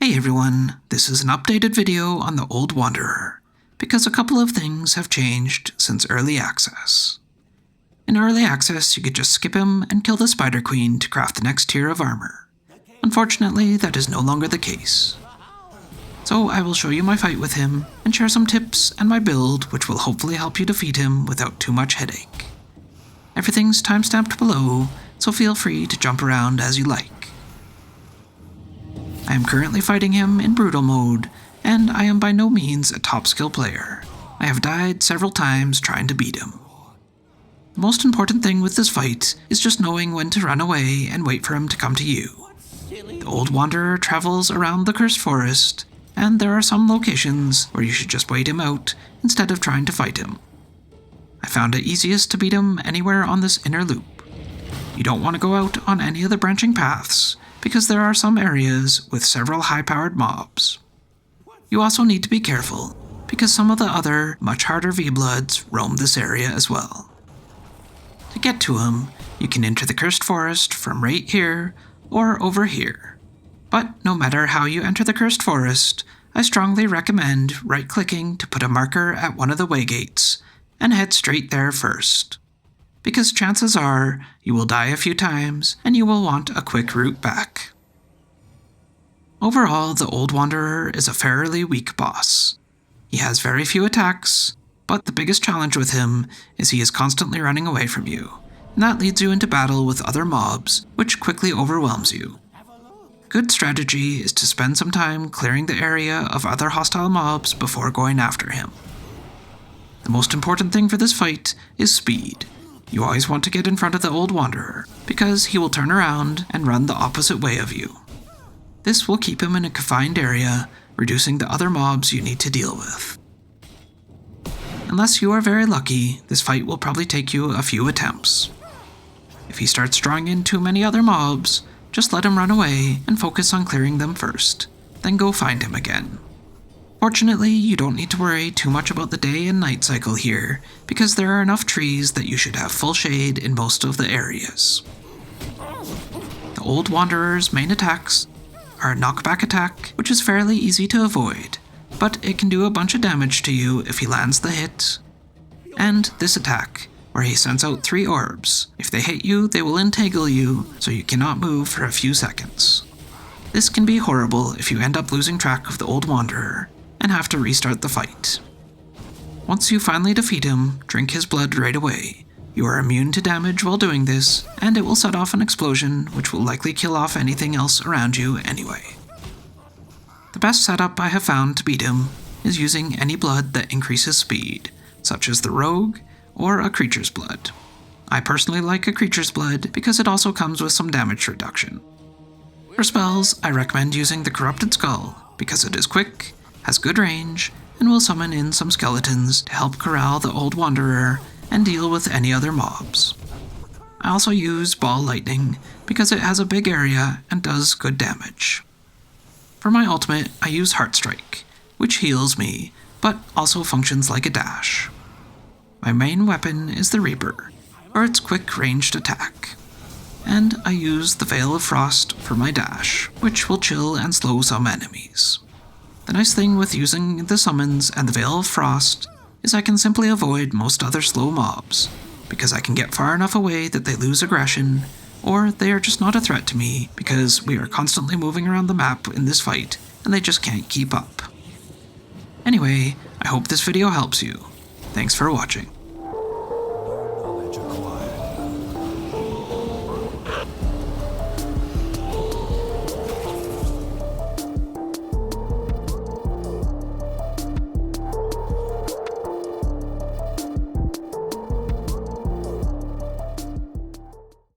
Hey everyone, this is an updated video on the Old Wanderer, because a couple of things have changed since Early Access. In Early Access, you could just skip him and kill the Spider Queen to craft the next tier of armor. Unfortunately, that is no longer the case. So I will show you my fight with him, and share some tips and my build which will hopefully help you defeat him without too much headache. Everything's timestamped below, so feel free to jump around as you like. I am currently fighting him in Brutal mode, and I am by no means a top skill player. I have died several times trying to beat him. The most important thing with this fight is just knowing when to run away and wait for him to come to you. The Old Wanderer travels around the Cursed Forest, and there are some locations where you should just wait him out instead of trying to fight him. I found it easiest to beat him anywhere on this inner loop. You don't want to go out on any of the branching paths, because there are some areas with several high-powered mobs. You also need to be careful, because some of the other, much harder V-Bloods roam this area as well. To get to him, you can enter the Cursed Forest from right here or over here. But no matter how you enter the Cursed Forest, I strongly recommend right-clicking to put a marker at one of the waygates and head straight there first, because chances are you will die a few times and you will want a quick route back. Overall, the Old Wanderer is a fairly weak boss. He has very few attacks, but the biggest challenge with him is he is constantly running away from you, and that leads you into battle with other mobs, which quickly overwhelms you. Good strategy is to spend some time clearing the area of other hostile mobs before going after him. The most important thing for this fight is speed. You always want to get in front of the Old Wanderer, because he will turn around and run the opposite way of you. This will keep him in a confined area, reducing the other mobs you need to deal with. Unless you are very lucky, this fight will probably take you a few attempts. If he starts drawing in too many other mobs, just let him run away and focus on clearing them first, then go find him again. Fortunately, you don't need to worry too much about the day and night cycle here, because there are enough trees that you should have full shade in most of the areas. The Old Wanderer's main attacks are a knockback attack, which is fairly easy to avoid, but it can do a bunch of damage to you if he lands the hit, and this attack, where he sends out 3 orbs. If they hit you, they will entangle you, so you cannot move for a few seconds. This can be horrible if you end up losing track of the Old Wanderer and have to restart the fight. Once you finally defeat him, drink his blood right away. You are immune to damage while doing this, and it will set off an explosion which will likely kill off anything else around you anyway. The best setup I have found to beat him is using any blood that increases speed, such as the Rogue or a Creature's Blood. I personally like a Creature's Blood because it also comes with some damage reduction. For spells, I recommend using the Corrupted Skull because it is quick, has good range, and will summon in some skeletons to help corral the Old Wanderer and deal with any other mobs. I also use Ball Lightning because it has a big area and does good damage. For my ultimate, I use Heart Strike, which heals me, but also functions like a dash. My main weapon is the Reaper, for its quick ranged attack, and I use the Veil of Frost for my dash, which will chill and slow some enemies. The nice thing with using the summons and the Veil of Frost is I can simply avoid most other slow mobs, because I can get far enough away that they lose aggression, or they are just not a threat to me because we are constantly moving around the map in this fight and they just can't keep up. Anyway, I hope this video helps you. Thanks for watching.